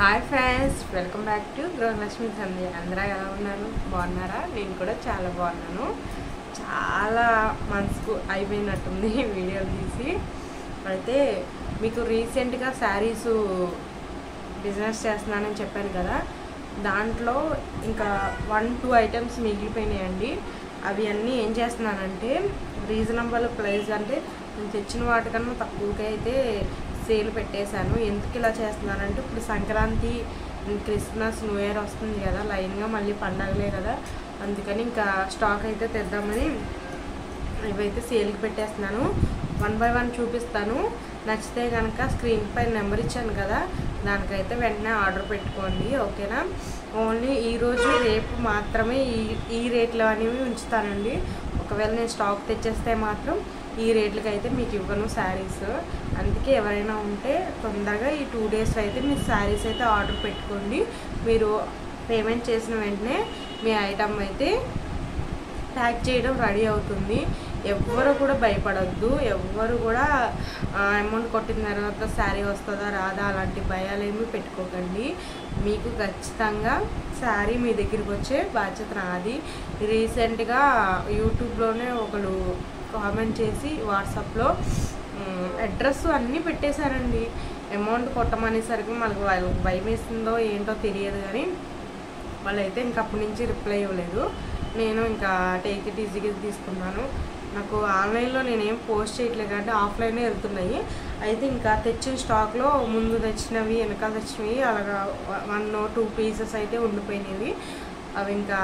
Hi friends, welcome back to Gruhalakshmi Sandhya. అందరూ ఎలా ఉన్నారు? బాగున్నారా? నేను కూడా చాలా బాగున్నాను. చాలా మంత్స్కు అయిపోయినట్టుంది వీడియోలు తీసి. అయితే మీకు రీసెంట్గా శారీస్ బిజినెస్ చేస్తున్నానని చెప్పాను కదా, దాంట్లో ఇంకా 1-2 ఐటమ్స్ మిగిలిపోయినాయండి. అవి అన్నీ ఏం చేస్తున్నానంటే రీజనబుల్ ప్రైస్, అంటే నేను తెచ్చిన వాటికన్నా తక్కువగా అయితే సేల్ పెట్టేశాను. ఎందుకు ఇలా చేస్తున్నానంటే ఇప్పుడు సంక్రాంతి, క్రిస్మస్, న్యూ ఇయర్ వస్తుంది కదా, లైన్గా మళ్ళీ పండగలే కదా, అందుకని ఇంకా స్టాక్ అయితే తెద్దామని ఇవైతే సేల్కి పెట్టేస్తున్నాను. 1 by 1 చూపిస్తాను. నచ్చితే కనుక స్క్రీన్ పైన నెంబర్ ఇచ్చాను కదా, దానికైతే వెంటనే ఆర్డర్ పెట్టుకోండి, ఓకేనా? ఓన్లీ ఈరోజు రేపు మాత్రమే ఈ రేట్లు అనేవి ఉంచుతానండి. ఒకవేళ నేను స్టాక్ తెచ్చేస్తే మాత్రం ఈ రేట్లకి అయితే మీకు ఇవ్వను శారీస్. అందుకే ఎవరైనా ఉంటే తొందరగా ఈ 2 days అయితే మీరు శారీస్ అయితే ఆర్డర్ పెట్టుకోండి. మీరు పేమెంట్ చేసిన వెంటనే మీ ఐటమ్ అయితే ప్యాక్ చేయడం రెడీ అవుతుంది. ఎవ్వరు కూడా భయపడొద్దు. ఎవ్వరు కూడా అమౌంట్ కొట్టిన తర్వాత శారీ వస్తుందా రాదా అలాంటి భయాలు ఏమీ పెట్టుకోకండి. మీకు ఖచ్చితంగా శారీ మీ దగ్గరికి వచ్చే బాధ్యత నాది. రీసెంట్గా యూట్యూబ్లోనే ఒకడు కామెంట్ చేసి వాట్సాప్లో అడ్రస్ అన్నీ పెట్టేశారండి. అమౌంట్ కొట్టమనేసరికి మనకు వాళ్ళకి భయం వేస్తుందో ఏంటో తెలియదు, కానీ వాళ్ళైతే ఇంక అప్పటి నుంచి రిప్లై ఇవ్వలేదు. నేను ఇంకా టేక్ ఇట్ ఈజీగా తీసుకున్నాను. నాకు ఆన్లైన్లో నేనేం పోస్ట్ చేయట్లేదు అంటే ఆఫ్లైనే వెళ్తున్నాయి. అయితే ఇంకా తెచ్చిన స్టాక్లో ముందు తెచ్చినవి, వెనకాల తెచ్చినవి అలాగా 1-2 pieces అయితే ఉండిపోయినవి. అవి ఇంకా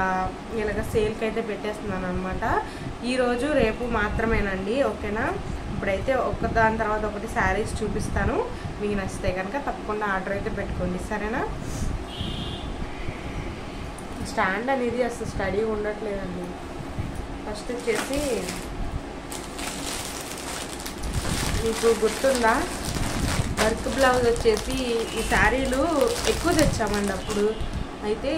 ఇలాగ సేల్కి అయితే పెట్టేస్తున్నాను అనమాట. ఈరోజు రేపు మాత్రమేనండి, ఓకేనా? ఇప్పుడైతే దాని తర్వాత ఒకటి శారీస్ చూపిస్తాను. మీకు నచ్చితే కనుక తప్పకుండా ఆర్డర్ అయితే పెట్టుకోండి, సరేనా? స్టాండ్ అనేది అసలు స్టడీ ఉండట్లేదండి. ఫస్ట్ వచ్చేసి మీకు గుర్తుందా, వర్క్ బ్లౌజ్ వచ్చేసి ఈ శారీలు ఎక్కువ తెచ్చామండి అప్పుడు. అయితే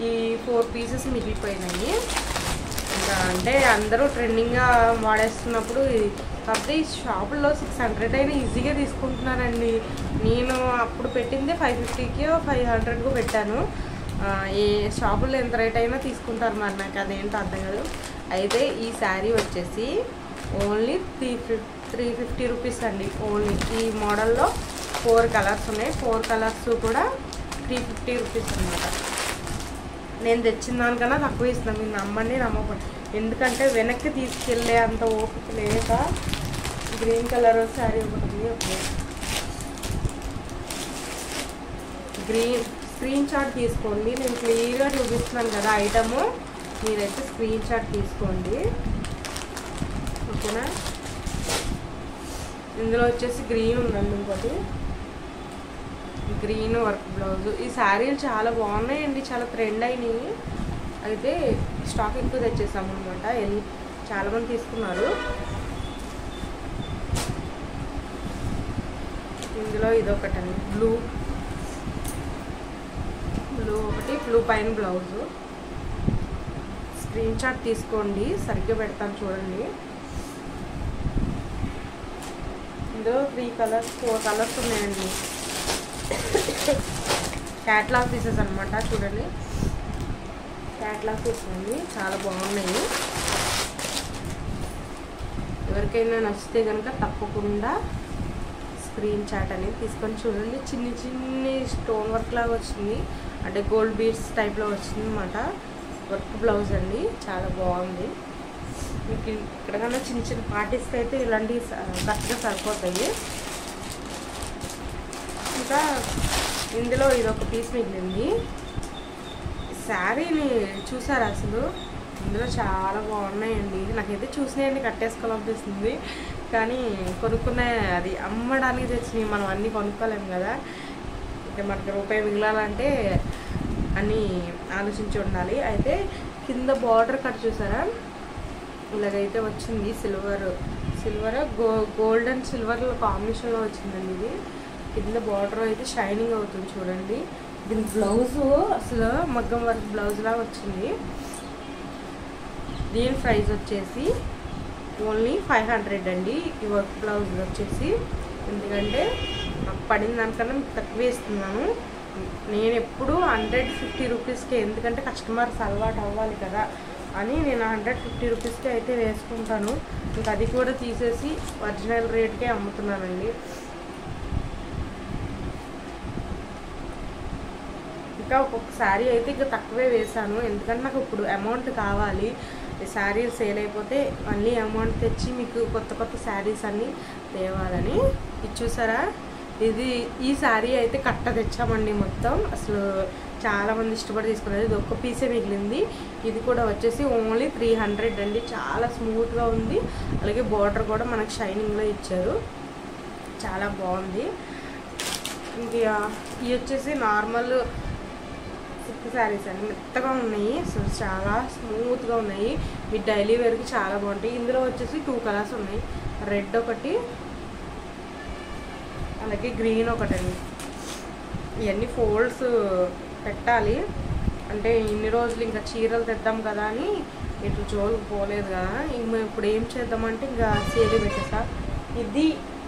ఈ 4 pieces మిగిలిపోయినాయి. ఇంకా అంటే అందరూ ట్రెండింగ్గా వాడేస్తున్నప్పుడు కాకపోతే ఈ షాపుల్లో 600 అయినా ఈజీగా తీసుకుంటున్నారండి. నేను అప్పుడు పెట్టిందే 550కో 500కో పెట్టాను. ఏ షాపుల్లో ఎంత రేట్ అయినా తీసుకుంటారు, మరి నాకు అదేంటో అర్థం కాదు. అయితే ఈ శారీ వచ్చేసి ఓన్లీ 350 రూపీస్ అండి. ఓన్లీ ఈ మోడల్లో 4 కలర్స్ ఉన్నాయి. 4 కలర్స్ కూడా 350 రూపీస్ అనమాట. నేను తెచ్చిన దానికన్నా తక్కువ ఇస్తున్నాను. మీరు నమ్మండి నమ్మకండి, ఎందుకంటే వెనక్కి తీసుకెళ్ళే అంత ఓపిక లేక. గ్రీన్ కలర్ శారీ ఒకటి, ఓకే, గ్రీన్ స్క్రీన్ షాట్ తీసుకోండి. నేను క్లియర్గా చూపిస్తున్నాను కదా ఐటము, మీరైతే స్క్రీన్ షాట్ తీసుకోండి, ఓకేనా? ఇందులో వచ్చేసి గ్రీన్ ఉందండి, ఇంకోటి గ్రీన్ వర్క్ బ్లౌజ్. ఈ శారీలు చాలా బాగున్నాయండి, చాలా ట్రెండ్ అయినాయి. అయితే స్టాక్ ఎక్కువ తెచ్చేసాము అనమాట, చాలామంది తీసుకున్నారు. ఇందులో ఇదొకటండి, బ్లూ ఒకటి, బ్లూ పైన బ్లౌజు. స్క్రీన్ షాట్ తీసుకోండి, సరిగ్గా పెడతాను చూడండి. ఇందులో 4 కలర్స్ ఉన్నాయండి. క్యాట్లాగ్ పీసెస్ అనమాట, చూడండి. క్యాట్లాగ్ పీసెస్ చాలా బాగున్నాయి. ఎవరికైనా నచ్చితే కనుక తప్పకుండా స్క్రీన్ షాట్ అనేది తీసుకొని చూడండి. చిన్ని స్టోన్ వర్క్ లాగా వచ్చింది, అంటే గోల్డ్ బీడ్స్ టైప్లో వచ్చింది అనమాట. వర్క్ బ్లౌజ్ అండి, చాలా బాగుంది. మీకు ఇక్కడకన్నా చిన్న పార్టీస్కి అయితే ఇలాంటివి కరెక్ట్గా సరిపోతాయి. ఇంకా ఇందులో ఇదొక పీస్ మిగిలింది. శారీని చూసారా అసలు? ఇందులో చాలా బాగున్నాయండి. నాకైతే చూసినాయండి కట్టేసుకోవాలనిపిస్తుంది, కానీ కొనుక్కునే అది అమ్మడానికి తెచ్చినవి మనం అన్నీ కొనుక్కోలేము కదా. ఇంకా మనకి రూపాయి మిగిలాలంటే అన్నీ ఆలోచించి ఉండాలి. అయితే కింద బార్డర్ కట్ చూసారా, ఇలాగైతే వచ్చింది. సిల్వర్ గోల్డ్ అండ్ సిల్వర్ కాంబినేషన్లో వచ్చిందండి ఇది. కింద బార్డర్ అయితే షైనింగ్ అవుతుంది చూడండి. దీని బ్లౌజు అసలు మగ్గం వర్క్ బ్లౌజ్ లాగా వచ్చింది. దీని ప్రైస్ వచ్చేసి ఓన్లీ 500 అండి. ఈ వర్క్ బ్లౌజ్ వచ్చేసి, ఎందుకంటే నాకు పడిన దానికన్నా మీకు తక్కువ వేస్తున్నాను. నేను ఎప్పుడు 150 రూపీస్కి, ఎందుకంటే కస్టమర్స్ అలవాటు అవ్వాలి కదా అని నేను 150 రూపీస్కి అయితే వేసుకుంటాను. ఇంకా అది కూడా తీసేసి ఒరిజినల్ రేట్కే అమ్ముతున్నానండి. ఇంకా ఒక్కొక్క శారీ అయితే ఇంకా తక్కువే వేసాను, ఎందుకంటే నాకు ఇప్పుడు అమౌంట్ కావాలి. ఈ శారీలు సేల్ అయిపోతే మళ్ళీ అమౌంట్ తెచ్చి మీకు కొత్త కొత్త శారీస్ అన్నీ తేవాలని. ఇది చూసారా, ఈ శారీ అయితే కట్ట తెచ్చామండి మొత్తం. అసలు చాలామంది ఇష్టపడి తీసుకున్నారు. ఇది ఒక్క పీసే మిగిలింది. ఇది కూడా వచ్చేసి ఓన్లీ 300 అండి. చాలా స్మూత్గా ఉంది, అలాగే బార్డర్ కూడా మనకు షైనింగ్లో ఇచ్చారు, చాలా బాగుంది. ఇంకా ఇవి వచ్చేసి నార్మల్ సిల్క్ శారీస్ అండి, మెత్తగా ఉన్నాయి, అసలు చాలా స్మూత్గా ఉన్నాయి. మీ డైలీ వేర్కి చాలా బాగుంటాయి. ఇందులో వచ్చేసి 2 కలర్స్ ఉన్నాయి, రెడ్ ఒకటి అలాగే గ్రీన్ ఒకటండి. ఇవన్నీ ఫోల్డ్స్ పెట్టాలి, అంటే ఇన్ని రోజులు ఇంకా చీరలు తెద్దాం కదా అని ఇటు జోలికి పోలేదు కదా. ఇంక ఇప్పుడు ఏం చేద్దామంటే ఇంకా సేల్ పెట్టేసా. ఇది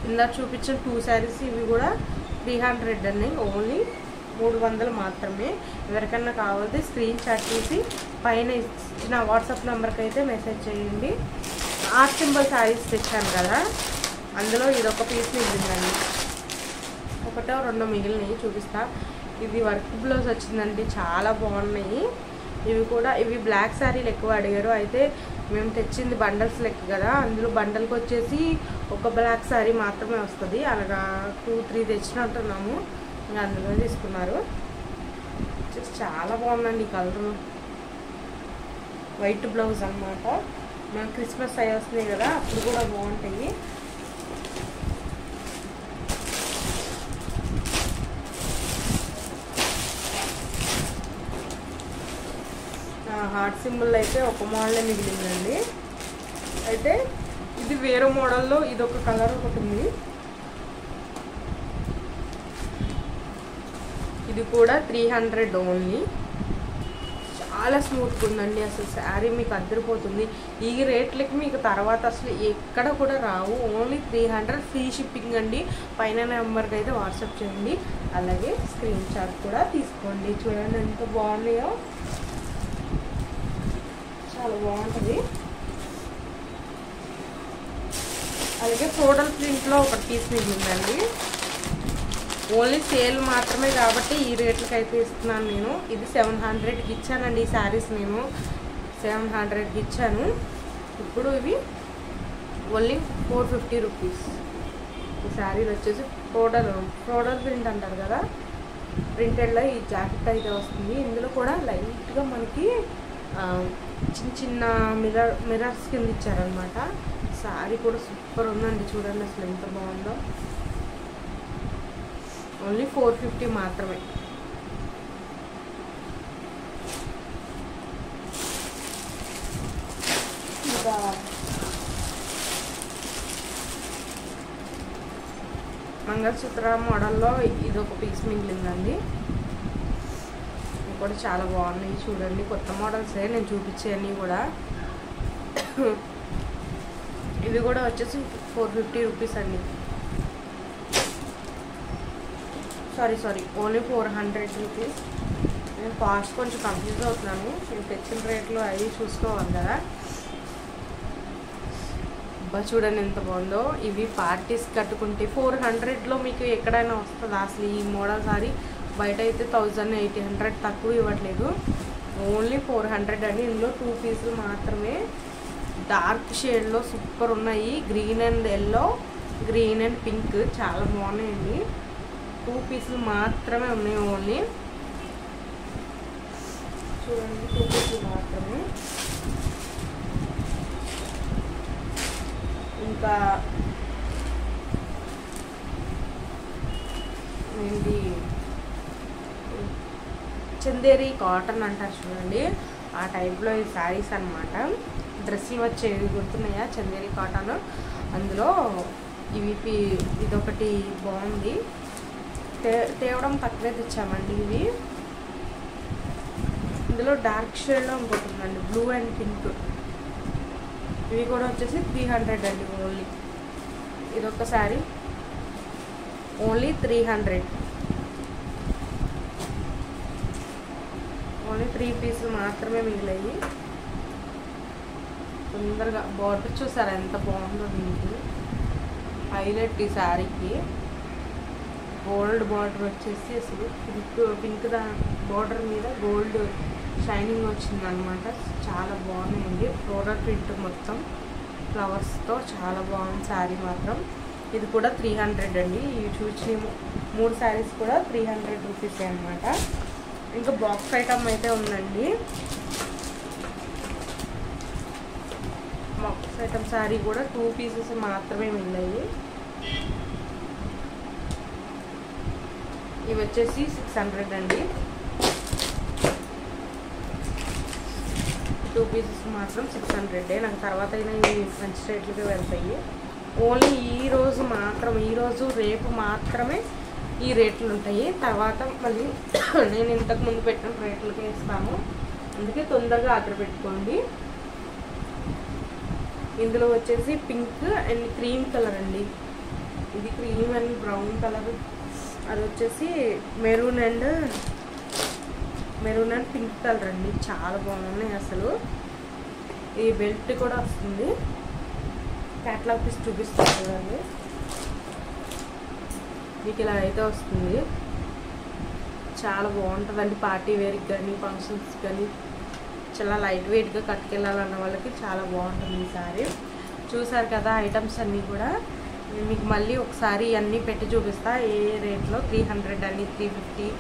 ఇందా చూపించిన 2 శారీస్, ఇవి కూడా 300 అండి, ఓన్లీ 300 మాత్రమే. ఎవరికన్నా కావాలంటే స్క్రీన్ షాట్ తీసి పైన ఇచ్చిన వాట్సాప్ నెంబర్కి అయితే మెసేజ్ చేయండి. ఆర్ట్ సింబల్ శారీస్ తెచ్చాను కదా, అందులో ఇదొక పీస్ మిగిలిందండి, ఒకటో రెండో మిగిలినవి చూపిస్తా. ఇది వర్క్ బ్లౌజ్ వచ్చిందండి, చాలా బాగున్నాయి. ఇవి బ్లాక్ శారీలు ఎక్కువ అడిగారు, అయితే మేము తెచ్చింది బండల్స్ లెక్క కదా, అందులో బండల్కి వచ్చేసి ఒక బ్లాక్ శారీ మాత్రమే వస్తుంది. అలాగా 2-3 తెచ్చినట్టున్నాము, ఇంకా అందులో తీసుకున్నారు. చాలా బాగుందండి ఈ కలర్, వైట్ బ్లౌజ్ అనమాట. మేము క్రిస్మస్ అయ్యి వస్తున్నాయి కదా, అప్పుడు కూడా బాగుంటాయి. హార్ట్ సింబల్ అయితే ఒక మోడలే మిగిలిందండి. అయితే ఇది వేరే మోడల్లో ఇదొక కలర్ ఒకటి ఉంది, ఇది కూడా 300 ఓన్లీ. చాలా స్మూత్గా ఉందండి, అసలు శారీ మీకు అద్దరిపోతుంది. ఈ రేట్లకి మీకు తర్వాత అసలు ఎక్కడ కూడా రావు. ఓన్లీ 300, ఫ్రీ షిప్పింగ్ అండి. పైన నెంబర్కి అయితే వాట్సాప్ చేయండి, అలాగే స్క్రీన్ షాట్ కూడా తీసుకోండి. చూడండి ఎంత బాగున్నాయో, చాలా బాగుంటుంది. అలాగే ఫ్లోరల్ ప్రింట్లో ఒక పీస్ మిగిలిందండి, ఓన్లీ సేల్ మాత్రమే కాబట్టి ఈ రేట్లకి అయితే ఇస్తున్నాను నేను. ఇది 700కి ఇచ్చానండి, ఈ శారీస్ నేను 700కి ఇచ్చాను. ఇప్పుడు ఇవి ఓన్లీ 450 రూపీస్. ఈ శారీలు వచ్చేసి ఫ్లోరల్ ప్రింట్ అంటారు కదా, ప్రింటెడ్లో ఈ జాకెట్ అయితే వస్తుంది. ఇందులో కూడా లైట్గా మనకి చిన్న చిన్న మిర్రర్స్ కింద ఇచ్చారనమాట. శారీ కూడా సూపర్ ఉందండి, చూడండి అసలు ఎంత బాగుందో. ఓన్లీ 450 మాత్రమే. ఇంకా మంగళసూత్ర మోడల్లో ఇదొక పీస్ మిగిలిందండి, కూడా చాలా బాగున్నాయి. చూడండి కొత్త మోడల్సే నేను చూపించేవన్నీ కూడా. ఇవి కూడా వచ్చేసి 450 రూపీస్ అండి, సారీ ఓన్లీ 400 రూపీస్. నేను కాస్ట్ కొంచెం కన్ఫ్యూజ్ అవుతున్నాను, నేను తెచ్చిన రేట్లు అవి చూసుకోవాలి కదా. చూడండి ఎంత బాగుందో. ఇవి పార్టీస్ కట్టుకుంటే 400లో మీకు ఎక్కడైనా వస్తుందా అసలు ఈ మోడల్ సారీ? బయట అయితే 1800 తక్కువ ఇవ్వట్లేదు, ఓన్లీ 400 అండి. ఇందులో 2 పీసులు మాత్రమే, డార్క్ షేడ్లో సూపర్ ఉన్నాయి. Green and yellow, green and pink చాలా బాగున్నాయండి. 2 పీసులు మాత్రమే ఉన్నాయి ఓన్లీ, చూడండి 2 పీసులు మాత్రమే. ఇంకా ఏంటి చందేరి కాటన్ అంటారు చూడండి, ఆ టైప్లో ఈ శారీస్ అనమాట. డ్రెస్సులు వచ్చేవి గుర్తున్నాయా, చందేరి కాటన్. అందులో ఇదొకటి బాగుంది, తేవడం తక్కువే తెచ్చామండి. ఇవి ఇందులో డార్క్ షేడ్లో ఉంటుందండి, బ్లూ అండ్ పింక్. ఇవి కూడా వచ్చేసి 300 అండి ఓన్లీ. ఇదొక శారీ ఓన్లీ 300. ఓన్లీ 3 పీసులు మాత్రమే మిగిలాయి. తొందరగా బార్డర్ చూసారా ఎంత బాగుందో, దీనికి హైలైట్ ఈ శారీకి. గోల్డ్ బార్డర్ వచ్చేసి అసలు పింక్ బార్డర్ మీద గోల్డ్ షైనింగ్ వచ్చింది అనమాట. చాలా బాగున్నాయండి. ఫ్లోరల్ ప్రింట్ మొత్తం ఫ్లవర్స్తో చాలా బాగుంది శారీ మాత్రం. ఇది కూడా 300 అండి. ఇవి చూసిన 3 శారీస్ కూడా 300 రూపీసే అనమాట. ఇంకా బాక్స్ ఐటమ్ అయితే ఉందండి. బాక్స్ ఐటమ్ శారీ కూడా 2 పీసెస్ మాత్రమే మిగిలాయి. ఇవి వచ్చేసి 600 అండి. 2 పీసెస్ మాత్రం 600. నాకు తర్వాత అయినా ఇవి మంచి రేట్లకే వెళ్తాయి. ఓన్లీ ఈరోజు రేపు మాత్రమే ఈ రేట్లు ఉంటాయి. తర్వాత మళ్ళీ నేను ఇంతకుముందు పెట్టిన రేట్లకే ఇస్తాను. అందుకే తొందరగా ఆర్డర్ పెట్టుకోండి. ఇందులో వచ్చేసి పింక్ అండ్ క్రీమ్ కలర్ అండి. ఇది క్రీమ్ అండ్ బ్రౌన్ కలర్. అది వచ్చేసి మెరూన్ అండ్ పింక్ కలర్ అండి. చాలా బాగున్నాయి అసలు. ఈ బెల్ట్ కూడా వస్తుంది. క్యాట్లాగ్ పీస్ చూపిస్తాను చూడండి. మీకు ఇలా అయితే వస్తుంది. చాలా బాగుంటుందండి. పార్టీ వేర్కి కానీ ఫంక్షన్స్ కానీ చాలా లైట్ వెయిట్గా కట్టుకెళ్ళాలన్న వాళ్ళకి చాలా బాగుంటుంది ఈ సారీ. చూసారు కదా ఐటమ్స్ అన్నీ కూడా. మీకు మళ్ళీ ఒకసారి అన్నీ పెట్టి చూపిస్తా ఏ రేట్లో. 300 అండి, 350.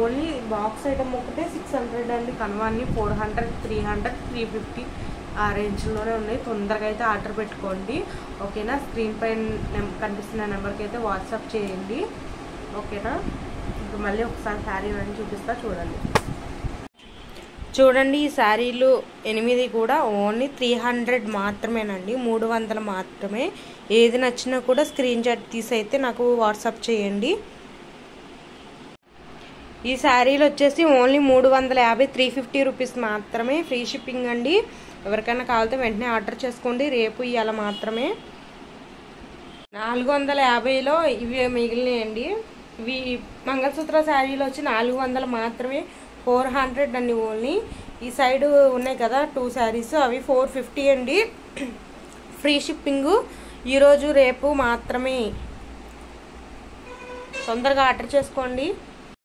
ఓన్లీ బాక్స్ ఐటమ్ ఒకటే 600 అండి. కనవాన్ని 400, 300, 350 ఆ రేంజ్లోనే ఉన్నాయి. తొందరగా అయితే ఆర్డర్ పెట్టుకోండి. ఓకేనా? స్క్రీన్ పైన కనిపిస్తున్న నెంబర్కి అయితే వాట్సాప్ చేయండి. ఓకేనా? ఇంకా మళ్ళీ ఒకసారి శారీ అని చూపిస్తా చూడండి. చూడండి ఈ శారీలు 8 కూడా ఓన్లీ 300 మాత్రమేనండి. 300 మాత్రమే. ఏది నచ్చినా కూడా స్క్రీన్ షాట్ తీసి అయితే నాకు వాట్సాప్ చేయండి. ఈ శారీలు వచ్చేసి ఓన్లీ 350, 350 రూపీస్ మాత్రమే. ఫ్రీ షిప్పింగ్ అండి. ఎవరికైనా కావాలంటే వెంటనే ఆర్డర్ చేసుకోండి. రేపు ఇవాళ మాత్రమే. 450లో ఇవి మిగిలినాయండి. ఇవి మంగళసూత్ర శారీలు వచ్చి 400 మాత్రమే. 400 అండి ఓన్లీ. ఈ సైడ్ ఉన్నాయి కదా 2 శారీస్, అవి 450 అండి. Free shipping. ఈరోజు రేపు మాత్రమే. తొందరగా ఆర్డర్ చేసుకోండి.